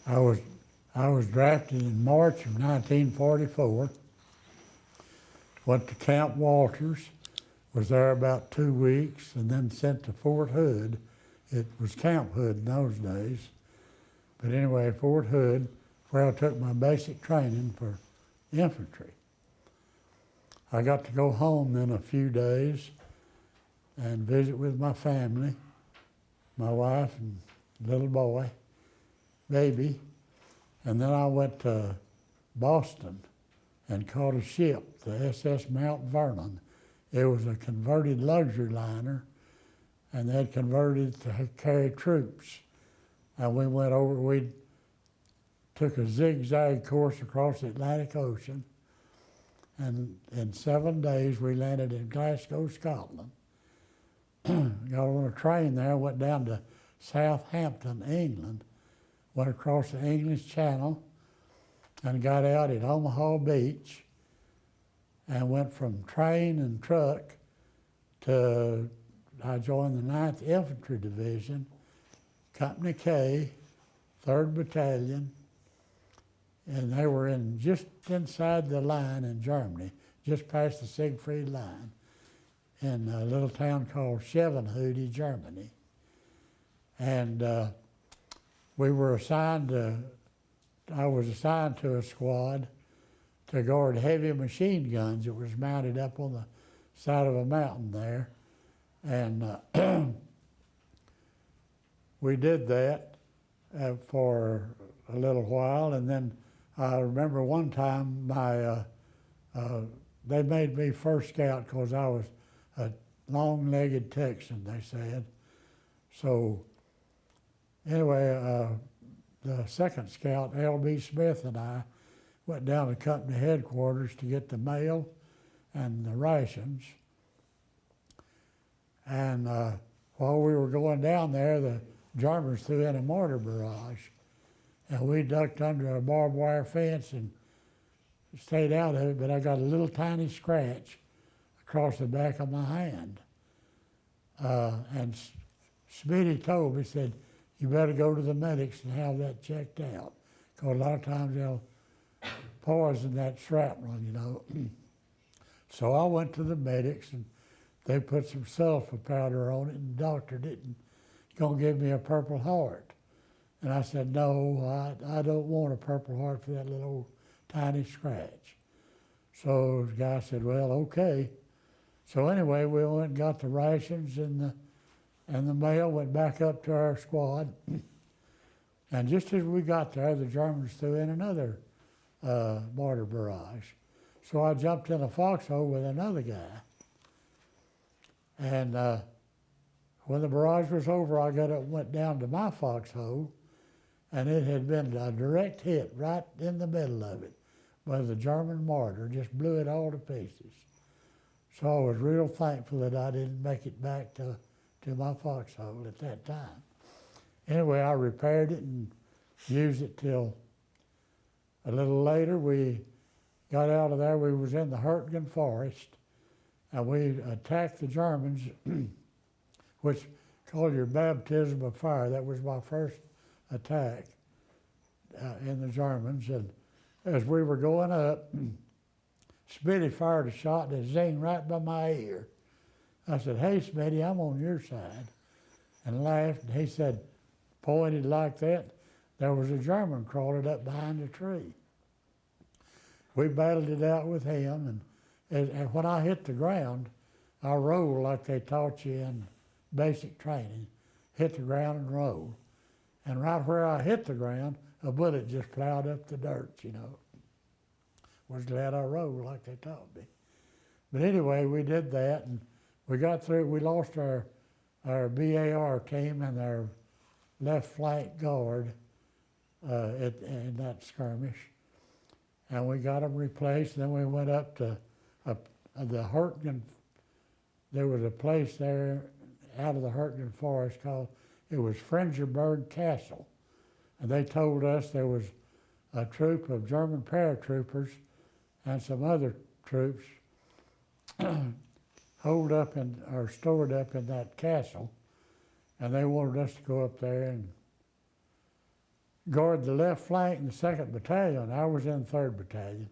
I was I was drafted in March of 1944. Went to Camp Walters, was there about 2 weeks, and then sent to Fort Hood. It was Camp Hood in those days. But anyway, Fort Hood, where I took my basic training for infantry. I got to go home in a few days and visit with my family, my wife and little boy, baby. And then I went to Boston and caught a ship, the SS Mount Vernon. It was a converted luxury liner, and they had converted it to carry troops. And we went over, we took a zigzag course across the Atlantic Ocean, and in 7 days we landed in Glasgow, Scotland. Got on a train there, went down to Southampton, England, went across the English Channel, and got out at Omaha Beach, and went from train and truck to, I joined the 9th Infantry Division, Company K, 3rd Battalion, and they were in just inside the line in Germany, just past the Siegfried line, in a little town called Schevenhude, Germany. And we were assigned to, I was assigned to a squad to guard heavy machine guns. It was mounted up on the side of a mountain there. And we did that for a little while, and then I remember one time they made me first scout because I was a long-legged Texan, they said. So anyway, the second scout, L.B. Smith, and I went down to company headquarters to get the mail and the rations. And while we were going down there, the Germans threw in a mortar barrage. And we ducked under a barbed wire fence and stayed out of it, but I got a little tiny scratch across the back of my hand. And Smitty told me, said, you better go to the medics and have that checked out, because a lot of times they'll poison that shrapnel, you know. So I went to the medics, and they put some sulfur powder on it, and the doctor didn't gonna give me a Purple Heart. And I said, no, I don't want a Purple Heart for that little tiny scratch. So the guy said, well, okay. So anyway, we went and got the rations and the mail, went back up to our squad. And just as we got there, the Germans threw in another mortar barrage. So I jumped in a foxhole with another guy. And when the barrage was over, I got up and went down to my foxhole, and it had been a direct hit right in the middle of it by the German mortar, just blew it all to pieces. So I was real thankful that I didn't make it back to my foxhole at that time. Anyway, I repaired it and used it till a little later. We got out of there. We was in the Hurtgen Forest, and we attacked the Germans, which called your baptism of fire. That was my first attack in the Germans. And as we were going up, Smitty fired a shot and it zinged right by my ear. I said, hey, Smitty, I'm on your side, and laughed. And he said, pointed like that, there was a German crawling up behind a tree. We battled it out with him, and when I hit the ground, I rolled like they taught you in basic training, hit the ground and roll. And right where I hit the ground, a bullet just plowed up the dirt, you know. Was glad I rolled like they taught me. But anyway, we did that, and we got through. We lost our BAR team and our left flank guard in that skirmish, and we got them replaced. Then we went up to the Hurtgen. There was a place there out of the Hurtgen Forest called, it was Frengerberg Castle, and they told us there was a troop of German paratroopers and some other troops holed up or stored up in that castle, and they wanted us to go up there and guard the left flank in the 2nd Battalion. I was in 3rd Battalion.